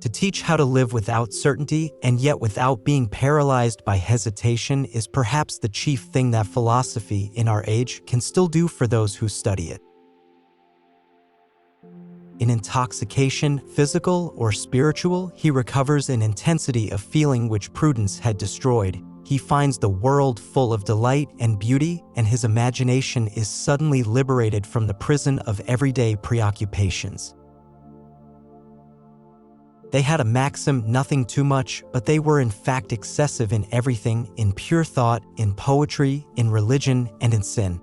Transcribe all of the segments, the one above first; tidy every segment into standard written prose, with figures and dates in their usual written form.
To teach how to live without certainty and yet without being paralyzed by hesitation is perhaps the chief thing that philosophy in our age can still do for those who study it. In intoxication, physical or spiritual, he recovers an intensity of feeling which prudence had destroyed. He finds the world full of delight and beauty, and his imagination is suddenly liberated from the prison of everyday preoccupations. They had a maxim, nothing too much, but they were in fact excessive in everything, in pure thought, in poetry, in religion, and in sin.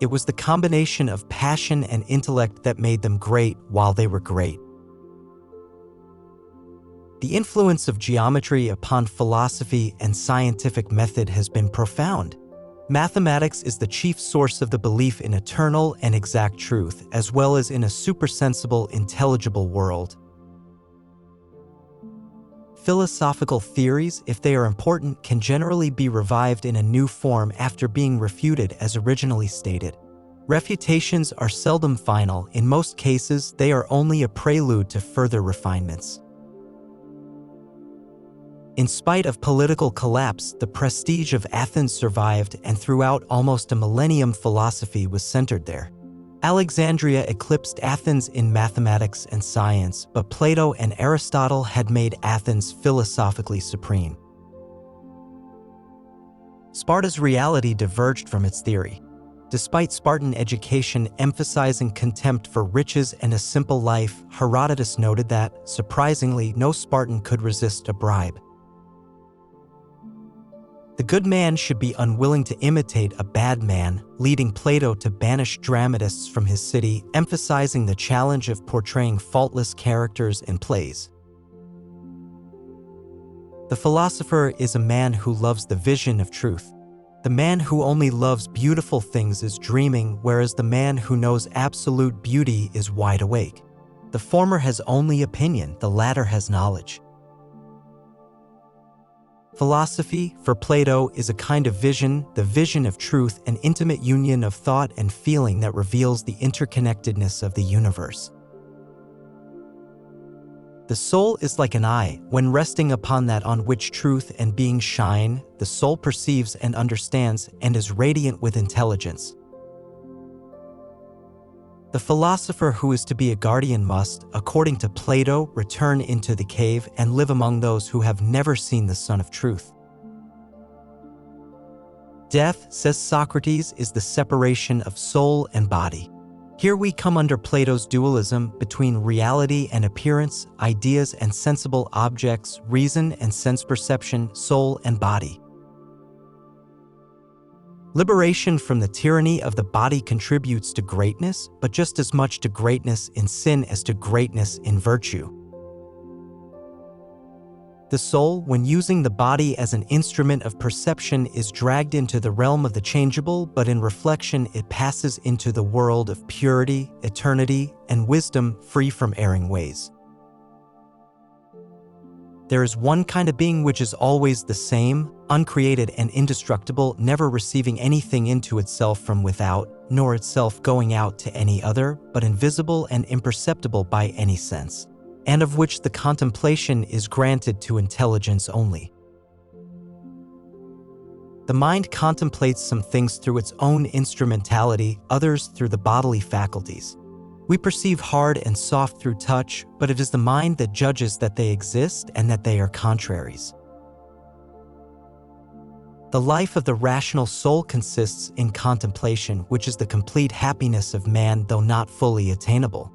It was the combination of passion and intellect that made them great while they were great. The influence of geometry upon philosophy and scientific method has been profound. Mathematics is the chief source of the belief in eternal and exact truth, as well as in a supersensible, intelligible world. Philosophical theories, if they are important, can generally be revived in a new form after being refuted as originally stated. Refutations are seldom final. In most cases, they are only a prelude to further refinements. In spite of political collapse, the prestige of Athens survived, and throughout almost a millennium philosophy was centered there. Alexandria eclipsed Athens in mathematics and science, but Plato and Aristotle had made Athens philosophically supreme. Sparta's reality diverged from its theory. Despite Spartan education emphasizing contempt for riches and a simple life, Herodotus noted that, surprisingly, no Spartan could resist a bribe. The good man should be unwilling to imitate a bad man, leading Plato to banish dramatists from his city, emphasizing the challenge of portraying faultless characters in plays. The philosopher is a man who loves the vision of truth. The man who only loves beautiful things is dreaming, whereas the man who knows absolute beauty is wide awake. The former has only opinion, the latter has knowledge. Philosophy, for Plato, is a kind of vision, the vision of truth, an intimate union of thought and feeling that reveals the interconnectedness of the universe. The soul is like an eye. When resting upon that on which truth and being shine, the soul perceives and understands and is radiant with intelligence. The philosopher who is to be a guardian must, according to Plato, return into the cave and live among those who have never seen the Sun of Truth. Death, says Socrates, is the separation of soul and body. Here we come under Plato's dualism between reality and appearance, ideas and sensible objects, reason and sense perception, soul and body. Liberation from the tyranny of the body contributes to greatness, but just as much to greatness in sin as to greatness in virtue. The soul, when using the body as an instrument of perception, is dragged into the realm of the changeable, but in reflection it passes into the world of purity, eternity, and wisdom, free from erring ways. There is one kind of being which is always the same, uncreated and indestructible, never receiving anything into itself from without, nor itself going out to any other, but invisible and imperceptible by any sense, and of which the contemplation is granted to intelligence only. The mind contemplates some things through its own instrumentality, others through the bodily faculties. We perceive hard and soft through touch, but it is the mind that judges that they exist and that they are contraries. The life of the rational soul consists in contemplation, which is the complete happiness of man, though not fully attainable.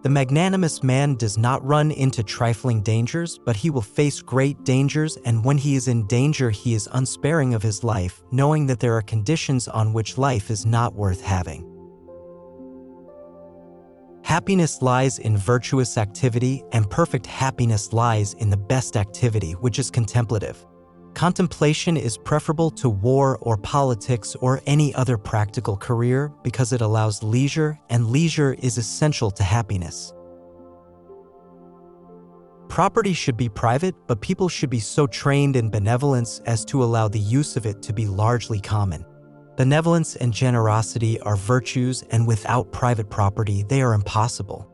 The magnanimous man does not run into trifling dangers, but he will face great dangers, and when he is in danger, he is unsparing of his life, knowing that there are conditions on which life is not worth having. Happiness lies in virtuous activity, and perfect happiness lies in the best activity, which is contemplative. Contemplation is preferable to war or politics or any other practical career because it allows leisure, and leisure is essential to happiness. Property should be private, but people should be so trained in benevolence as to allow the use of it to be largely common. Benevolence and generosity are virtues, and without private property, they are impossible.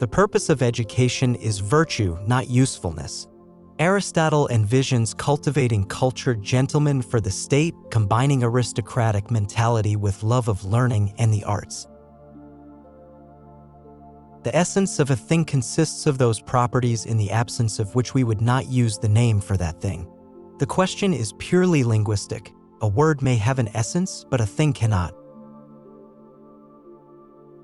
The purpose of education is virtue, not usefulness. Aristotle envisions cultivating cultured gentlemen for the state, combining aristocratic mentality with love of learning and the arts. The essence of a thing consists of those properties in the absence of which we would not use the name for that thing. The question is purely linguistic. A word may have an essence, but a thing cannot.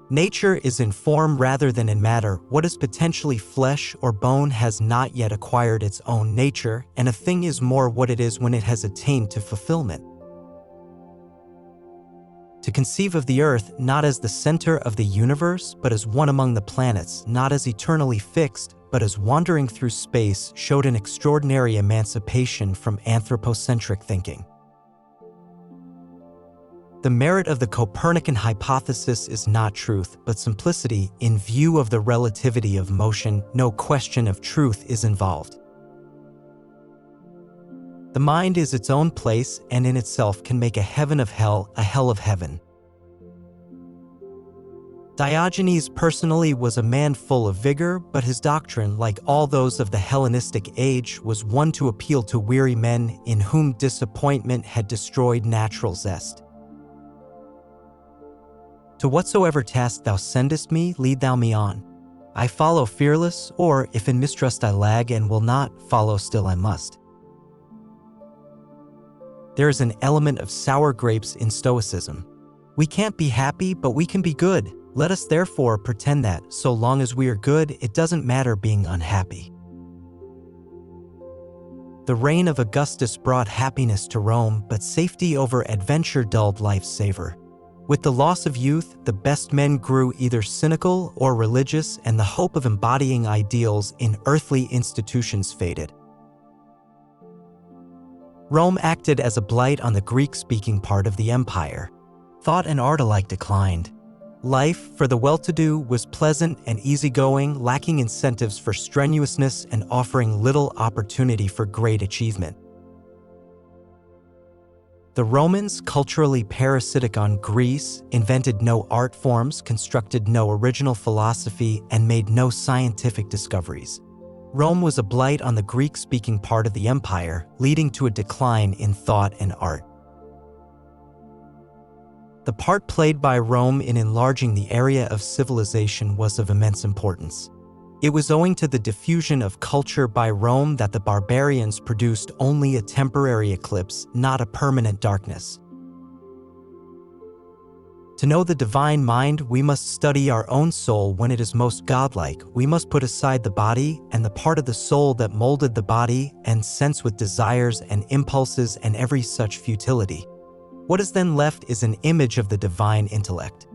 Nature is in form rather than in matter. What is potentially flesh or bone has not yet acquired its own nature, and a thing is more what it is when it has attained to fulfillment. To conceive of the earth not as the center of the universe, but as one among the planets, not as eternally fixed, but as wandering through space, showed an extraordinary emancipation from anthropocentric thinking. The merit of the Copernican hypothesis is not truth, but simplicity. In view of the relativity of motion, no question of truth is involved. The mind is its own place and in itself can make a heaven of hell, a hell of heaven. Diogenes personally was a man full of vigor, but his doctrine, like all those of the Hellenistic age, was one to appeal to weary men in whom disappointment had destroyed natural zest. To whatsoever task thou sendest me, lead thou me on. I follow fearless, or if in mistrust I lag and will not, follow still I must. There is an element of sour grapes in Stoicism. We can't be happy, but we can be good. Let us therefore pretend that, so long as we are good, it doesn't matter being unhappy. The reign of Augustus brought happiness to Rome, but safety over adventure dulled life's savor. With the loss of youth, the best men grew either cynical or religious, and the hope of embodying ideals in earthly institutions faded. Rome acted as a blight on the Greek-speaking part of the empire. Thought and art alike declined. Life, for the well-to-do, was pleasant and easygoing, lacking incentives for strenuousness and offering little opportunity for great achievement. The Romans, culturally parasitic on Greece, invented no art forms, constructed no original philosophy, and made no scientific discoveries. Rome was a blight on the Greek-speaking part of the empire, leading to a decline in thought and art. The part played by Rome in enlarging the area of civilization was of immense importance. It was owing to the diffusion of culture by Rome that the barbarians produced only a temporary eclipse, not a permanent darkness. To know the divine mind, we must study our own soul when it is most godlike. We must put aside the body and the part of the soul that molded the body and sense with desires and impulses and every such futility. What is then left is an image of the divine intellect.